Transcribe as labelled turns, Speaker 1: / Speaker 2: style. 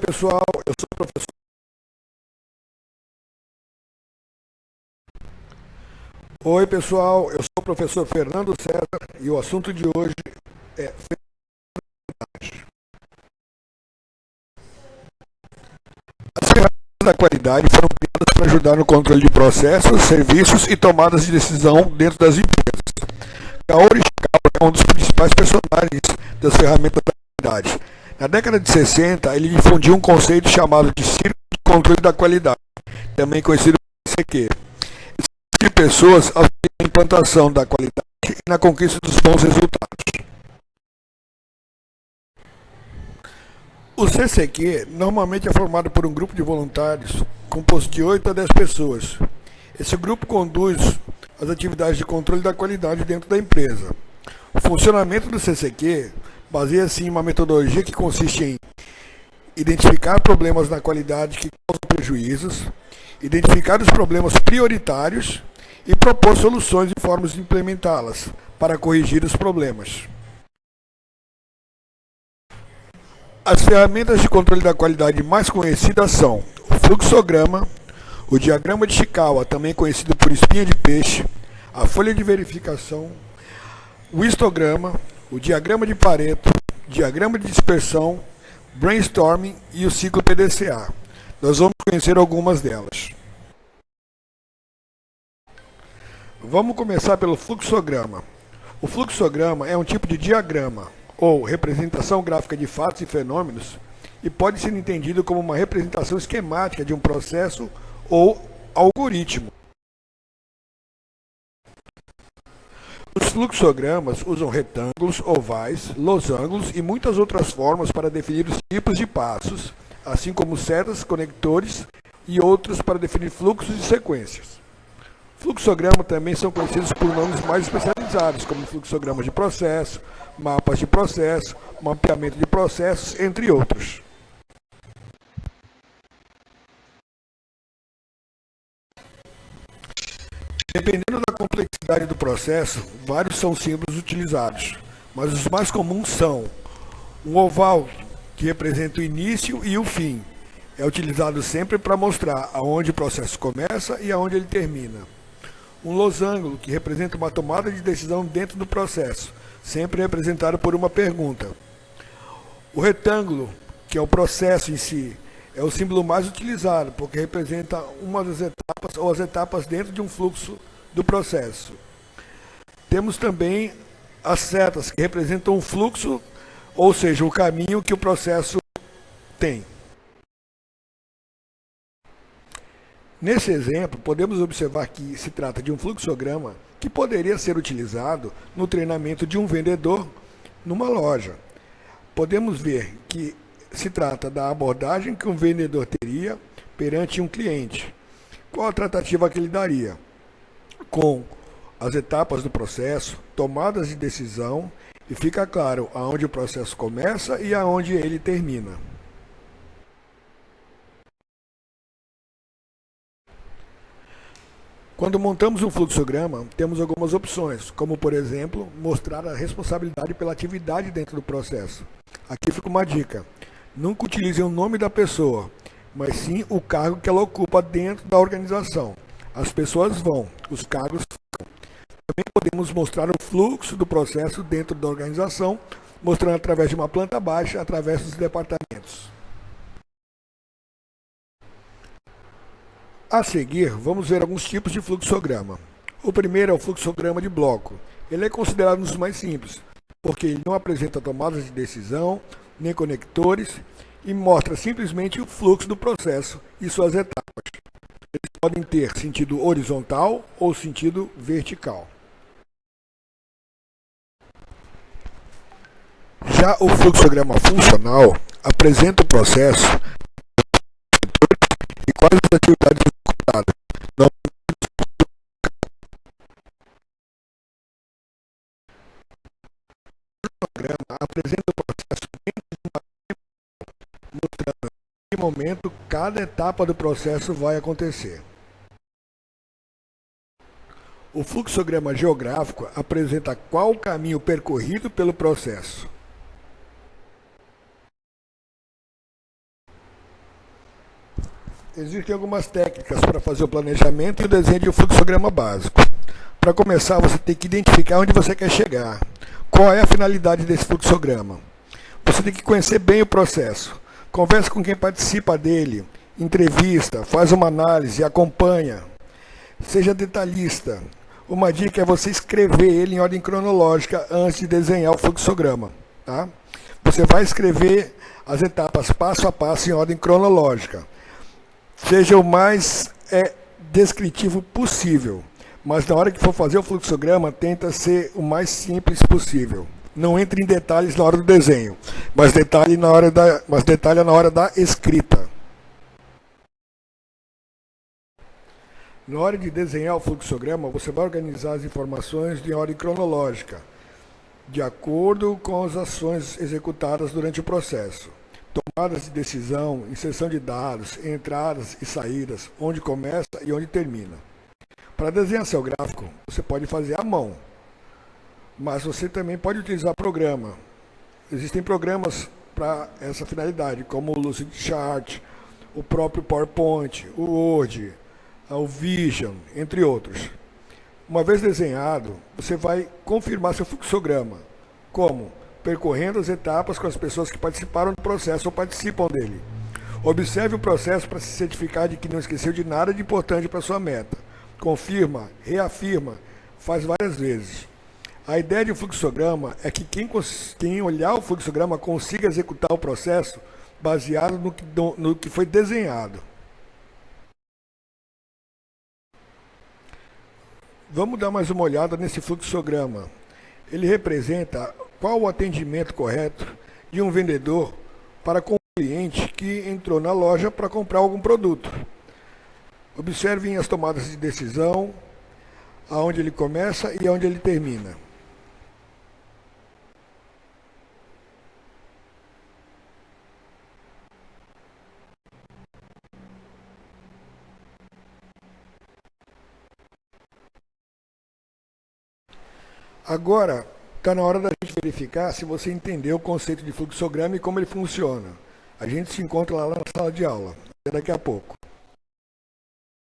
Speaker 1: pessoal, eu sou o professor. Oi, pessoal, eu sou o professor Fernando César e o assunto de hoje é as ferramentas da qualidade foram criadas para ajudar no controle de processos, serviços e tomadas de decisão dentro das empresas. Kaori Ishikawa é um dos principais personagens das ferramentas da qualidade. Na década de 60, ele difundiu um conceito chamado de Círculo de Controle da Qualidade, também conhecido como CQ. De pessoas auxiliam na implantação da qualidade e na conquista dos bons resultados. O CCQ normalmente é formado por um grupo de voluntários composto de 8 a 10 pessoas. Esse grupo conduz as atividades de controle da qualidade dentro da empresa. O funcionamento do CCQ baseia-se em uma metodologia que consiste em identificar problemas na qualidade que causam prejuízos, identificar os problemas prioritários e propor soluções e formas de implementá-las para corrigir os problemas. As ferramentas de controle da qualidade mais conhecidas são o fluxograma, o diagrama de Ishikawa, também conhecido por espinha de peixe, a folha de verificação, o histograma, o diagrama de Pareto, diagrama de dispersão, brainstorming e o ciclo PDCA. Nós vamos conhecer algumas delas. Vamos começar pelo fluxograma. O fluxograma é um tipo de diagrama, ou representação gráfica de fatos e fenômenos, e pode ser entendido como uma representação esquemática de um processo ou algoritmo. Os fluxogramas usam retângulos, ovais, losangos e muitas outras formas para definir os tipos de passos, assim como setas, conectores e outros para definir fluxos e sequências. Fluxogramas também são conhecidos por nomes mais especializados, como fluxogramas de processo, mapas de processo, mapeamento de processos, entre outros. Dependendo da complexidade do processo, vários são símbolos utilizados, mas os mais comuns são um oval, que representa o início e o fim. É utilizado sempre para mostrar aonde o processo começa e aonde ele termina. Um losango, que representa uma tomada de decisão dentro do processo, sempre representado por uma pergunta. O retângulo, que é o processo em si, é o símbolo mais utilizado, porque representa uma das etapas ou as etapas dentro de um fluxo do processo. Temos também as setas, que representam um fluxo, ou seja, o caminho que o processo tem. Nesse exemplo, podemos observar que se trata de um fluxograma que poderia ser utilizado no treinamento de um vendedor numa loja. Podemos ver que se trata da abordagem que um vendedor teria perante um cliente. Qual a tratativa que ele daria? Com as etapas do processo, tomadas de decisão, e fica claro aonde o processo começa e aonde ele termina. Quando montamos um fluxograma, temos algumas opções, como, por exemplo, mostrar a responsabilidade pela atividade dentro do processo. Aqui fica uma dica: nunca utilize o nome da pessoa, mas sim o cargo que ela ocupa dentro da organização. As pessoas vão, os cargos ficam. Também podemos mostrar o fluxo do processo dentro da organização, mostrando através de uma planta baixa, através dos departamentos. A seguir, vamos ver alguns tipos de fluxograma. O primeiro é o fluxograma de bloco. Ele é considerado um dos mais simples, porque ele não apresenta tomadas de decisão, nem conectores, e mostra simplesmente o fluxo do processo e suas etapas. Eles podem ter sentido horizontal ou sentido vertical. Já o fluxograma funcional apresenta o processo e quais as atividades executadas. Não programa apresenta o processo dentro de uma mostrando em que momento cada etapa do processo vai acontecer. O fluxograma geográfico apresenta qual o caminho percorrido pelo processo. Existem algumas técnicas para fazer o planejamento e o desenho de um fluxograma básico. Para começar, você tem que identificar onde você quer chegar. Qual é a finalidade desse fluxograma? Você tem que conhecer bem o processo. Converse com quem participa dele, entrevista, faz uma análise, acompanha. Seja detalhista. Uma dica é você escrever ele em ordem cronológica antes de desenhar o fluxograma. Tá? Você vai escrever as etapas passo a passo em ordem cronológica. Seja o mais descritivo possível. Mas na hora que for fazer o fluxograma, tenta ser o mais simples possível. Não entre em detalhes na hora do desenho, mas detalhe na hora da escrita. Na hora de desenhar o fluxograma, você vai organizar as informações de ordem cronológica, de acordo com as ações executadas durante o processo. Tomadas de decisão, inserção de dados, entradas e saídas, onde começa e onde termina. Para desenhar seu gráfico, você pode fazer à mão, mas você também pode utilizar programa. Existem programas para essa finalidade, como o Lucidchart, o próprio PowerPoint, o Word, o Vision, entre outros. Uma vez desenhado, você vai confirmar seu fluxograma. Como? Percorrendo as etapas com as pessoas que participaram do processo ou participam dele. Observe o processo para se certificar de que não esqueceu de nada de importante para sua meta. Confirma, reafirma, faz várias vezes. A ideia de um fluxograma é que quem olhar o fluxograma consiga executar o processo baseado no que foi desenhado. Vamos dar mais uma olhada nesse fluxograma. Ele representa qual o atendimento correto de um vendedor para com um cliente que entrou na loja para comprar algum produto. Observem as tomadas de decisão, aonde ele começa e aonde ele termina. Agora, está na hora da gente verificar se você entendeu o conceito de fluxograma e como ele funciona. A gente se encontra lá na sala de aula, até daqui a pouco.